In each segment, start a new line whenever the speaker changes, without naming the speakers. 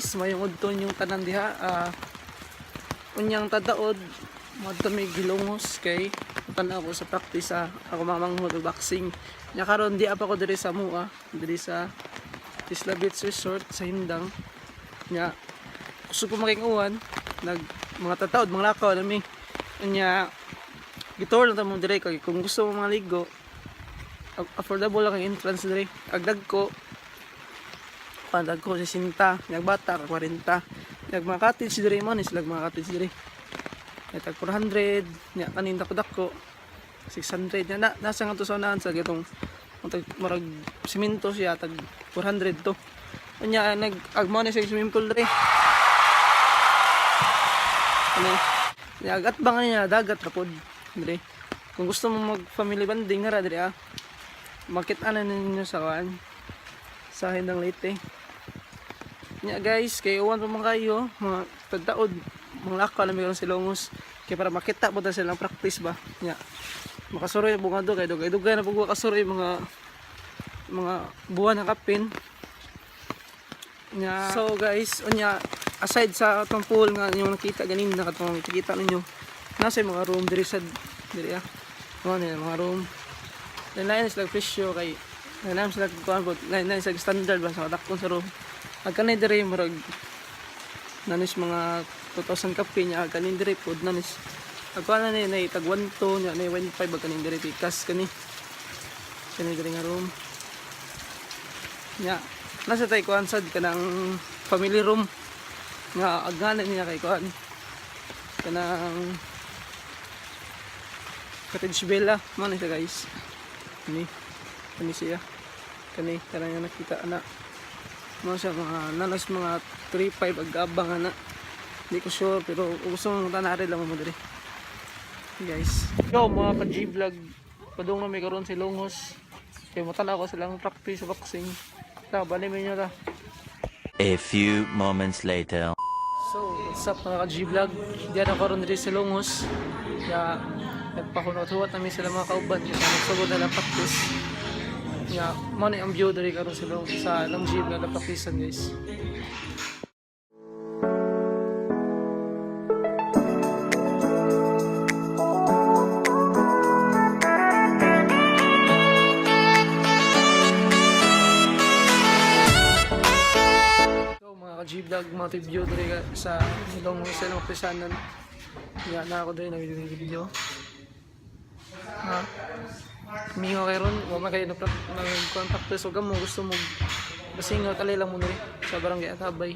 guys, mayong udton yung tanan diha. Unyang tadaod mo may gilungos kay tanaw ko sa practice ako mamanghod og boxing. Nya karon di pa ko diri sa mua, diri sa Isla Beach Resort sa Hindang. Nya gusto ko making-uwan nag mga tataod mga lakaw nami. Nya gitour lang ta mo diri kay kung gusto mo maligo affordable lang ang entrance diri. Agdag ko pandag ko 60, nagbata ka 40. Nag mga cottage diri man is mga cottage diri. Tag 400, nya kanin dako 600 nya nasa nga to sa unahan sa gitong tag marag semento siya tag 400 to. Nya nag-agmo ni sa swimming pool diri. Ano? Nya agat bang niya dagat rapod diri. Kung gusto mo mag family bonding ra diri makita na ninyo sa kuan sa Hindang Leyte. Nya guys, kay uwan pa man kayo, mga tagdaod, mga lakaw na mayroon silongos. Kay para makita po ta silang practice ba. Nya makasuroy bunga do kay dugay na pug kasuroy mga buwan ng kapin. Nya so guys, unya aside sa atong pool nga yung nakita ganin na katong nakita ninyo. Nasa mga room diri sa diri mga room. Lain sila presyo kay lain sila kuan bot lain sila standard ba sa dakon sa room. Agkanay diri murag nanis mga 2,000 kape nya agkanay diri pod nanis. Agkuan na ni tag 1 to nya ni 1.5 agkanay diri tikas kani. Kani diri nga room. Nya nasa tay kuan sad kanang family room nga agana niya kay kuan kanang cottage villa man siya guys. Kani siya kani karang nga nakita ana mo siya mga nanas mga 3.5 agabang ana di ko sure pero gusto mong tanari lang mo diri guys. Yo mga ka G-vlog padung na may karon si Longos kay matanaw ko silang practice sa boxing ta bali mi niya ta.
A few moments later.
So what's up mga ka G-vlog diyan ako karon diri si Longos ya nagpakunot-huwat namin sila mga kauban kasi nagsugod na lang practice. Nga, mo na ang view dari karon sa long gym na practicean guys. So mga ka-G-vlog, mga view dari sa long practiceanan. Nga na ako dari nag-video. Mingo kay ron, wala kayo nag-practice o gamo gusto mo basingot alay lang mo nari sa barangay Atabay.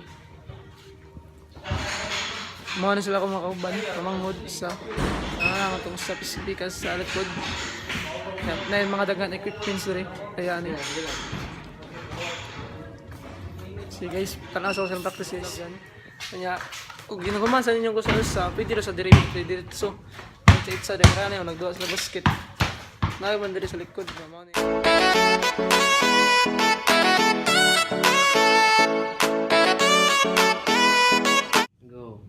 Mga na sila kumakauban, kamanghod sa itong sa Pacificas sa likod. Na yung mga dagan equipments nari, kaya ano yun. So guys, tanaw sa silang practice guys. Kaya, kung ginagaman sa ninyong gusto sa pwede rin sa diretso. Sa dahil na yun, nagduwa sila basket. Nakaban diri sa likod.
Go.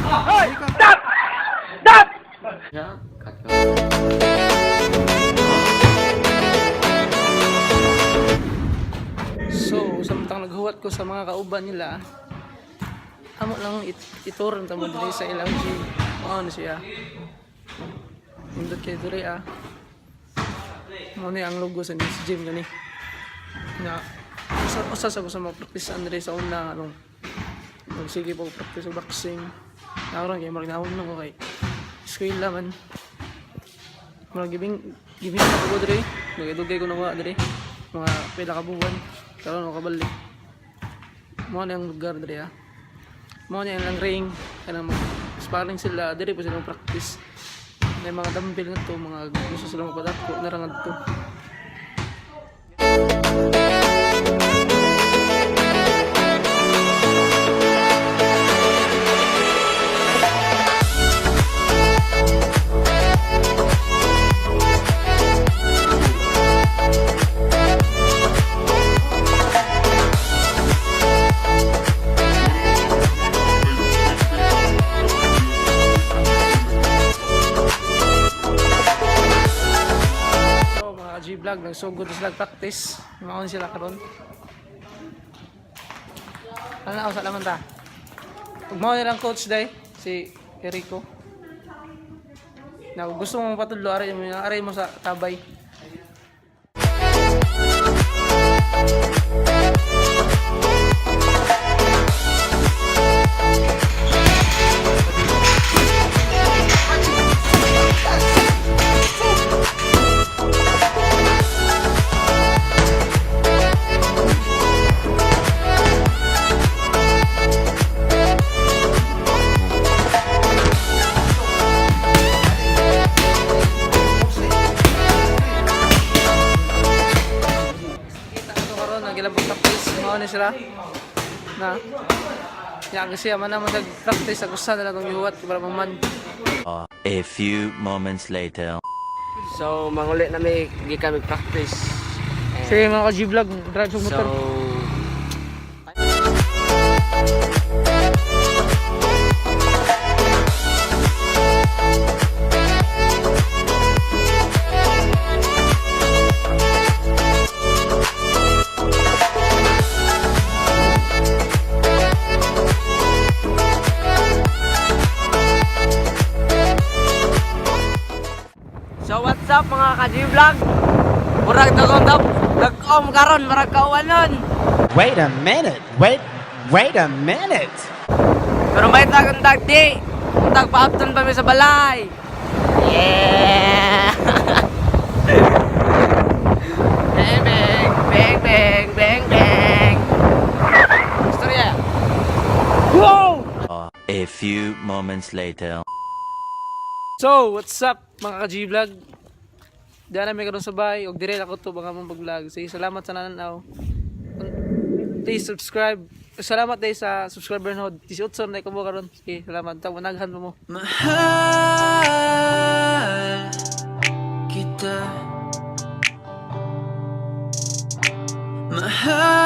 Hey!
Stop! Stop! Yeah, cut ko.
So, samtang naghuwat ko sa mga kauban nila, amo lang ituron tamo diri sa ilang gym. Ano siya? Mundot kayo diri Muna ang logo sa gym gani. Nga usa sa gusto mag-practice diri sa una sige po practice sa boxing. Naron kay marinahon lang ko kay eskwela man. Murag giving na ko diri. Nagdugay ko na wa diri. Mga pila ka buwan karon ako kabalik. Mo na ang lugar diri Mo na ang ring kanang sparring sila diri po silang practice. May mga dumbbell nga to, mga gusto sila magpadako narangad to. G-vlog, nagsugod sila practice. Maon sila karon. Ano na, sa laman ta. Pag mo nilang coach day, si Erico. Na kung gusto mong patudlo, aray mo sa tabay. Nagilabot practice mao ni sila na ya kasi man na mag-practice sa gusto nila tong yuwat para man.
A few moments later.
So, manguli na may gikan mag-practice.
Sige mga ka-G-vlog, drive sa
So,
motor.
so what's up mga ka-G-vlog? Murag nag-om karon, murag kauwanon.
Wait a minute. Wait a minute.
Pero may tagang dagdi. Tagpaapton pa mi sa balay. Yeah! Bang, bang, bang, bang, bang, bang. Istorya.
Wow!
A few moments later.
So, what's up mga ka-G-vlog? Diyan na may karon sa bahay og dire ako to baka mong vlog. Sige, salamat sa nananaw. Please subscribe. Salamat day sa subscriber no. 18 na ko mo karon. Sige, salamat. Tawanaghan mo.
Mahal kita. Mahal